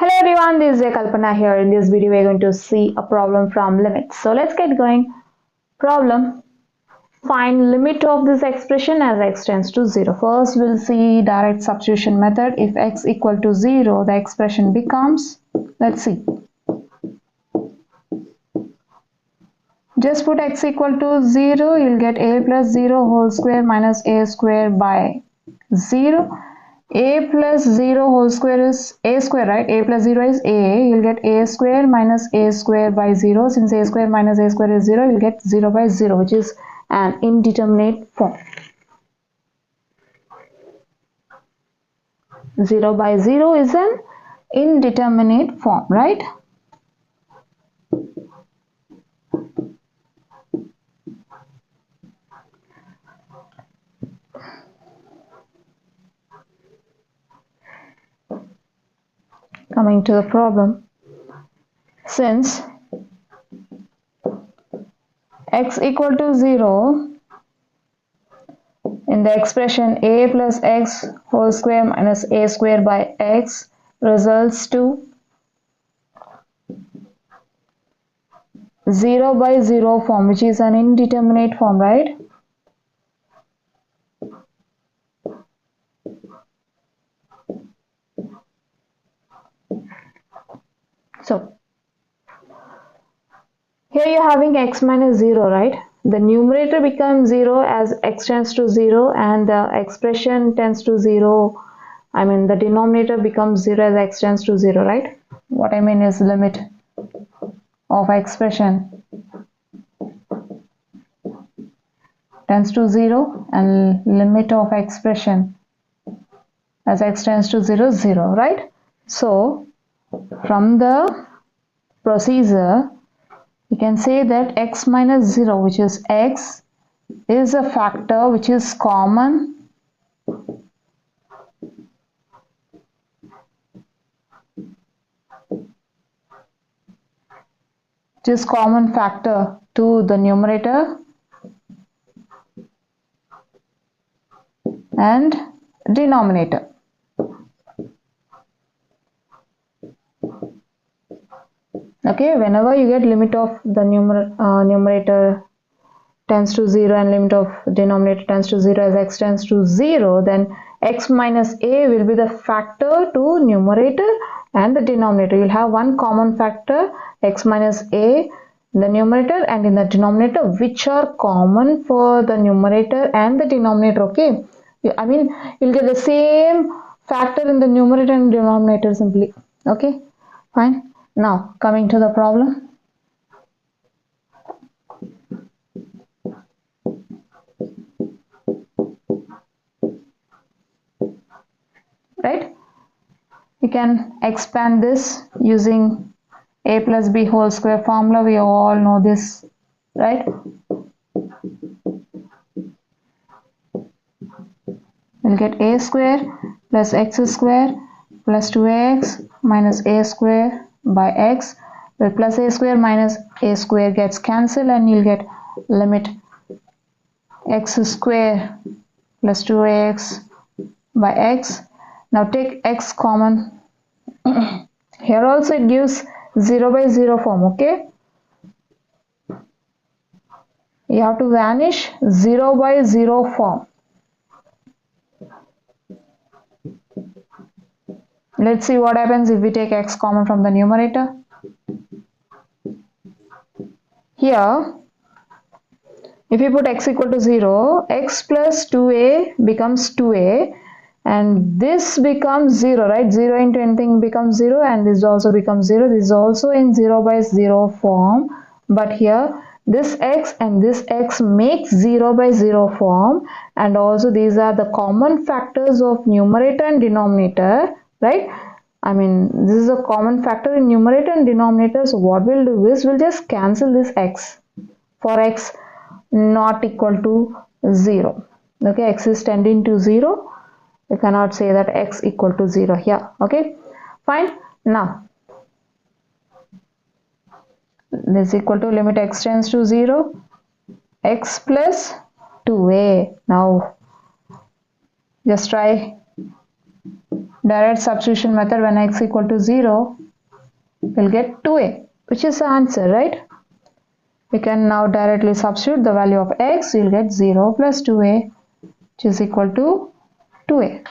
Hello everyone, this is Kalpana here. In this video, we're going to see a problem from limits. So let's get going. Problem: find limit of this expression as x tends to 0. First, we'll see direct substitution method. If x equal to 0, the expression becomes, let's see. Just put x equal to 0, you'll get a plus 0 whole square minus a square by 0. A plus 0 whole square is a square, right? A plus 0 is a. You'll get a square minus a square by 0. Since a square minus a square is 0, you'll get 0 by 0, which is an indeterminate form. 0 by 0 is an indeterminate form, right? Coming to the problem, since x equal to 0, in the expression a plus x whole square minus a square by x results to 0 by 0 form, which is an indeterminate form, right? So here you're having x minus 0, right? The numerator becomes 0 as x tends to 0, and the expression tends to 0. The denominator becomes 0 as x tends to 0, right? What I mean is limit of expression tends to 0 and limit of expression as x tends to 0 is 0, right? So from the procedure, you can say that x minus 0, which is x, is a factor which is common factor to the numerator and denominator. Okay, whenever you get limit of the numerator tends to 0 and limit of denominator tends to 0 as x tends to 0, then x minus a will be the factor to numerator and the denominator. You'll have one common factor, x minus a in the numerator and in the denominator, which are common for the numerator and the denominator. Okay, you'll get the same factor in the numerator and denominator simply. Okay, fine. Now coming to the problem. Right? You can expand this using a plus b whole square formula. We all know this, right? We'll get a square plus x square plus 2x minus a square by x, where plus a square minus a square gets cancelled and you'll get limit x square plus 2x by x. Now take x common. Here also it gives 0 by 0 form. Okay, you have to vanish 0 by 0 form. Let's see what happens if we take x common from the numerator. Here, if you put x equal to 0, x plus 2a becomes 2a, and this becomes 0, right? 0 into anything becomes 0, and this also becomes 0. This is also in 0 by 0 form, but here this x and this x makes 0 by 0 form, and also these are the common factors of numerator and denominator, right? This is a common factor in numerator and denominator. So what we'll do is we'll just cancel this x for x not equal to 0. Okay, x is tending to 0. You cannot say that x equal to 0 here. Okay, fine. Now this is equal to limit x tends to 0, x plus 2a. Now just try direct substitution method, when x equal to 0, we'll get 2a, which is the answer, right? We can now directly substitute the value of x. You'll get 0 plus 2a, which is equal to 2a.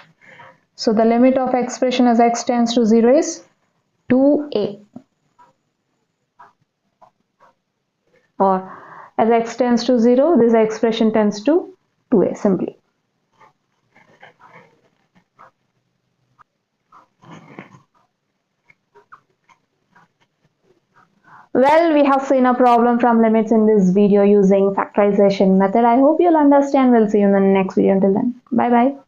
So the limit of expression as x tends to 0 is 2a. Or as x tends to 0, this expression tends to 2a simply. Well, we have seen a problem from limits in this video using factorization method. I hope you'll understand. We'll see you in the next video. Until then, bye bye.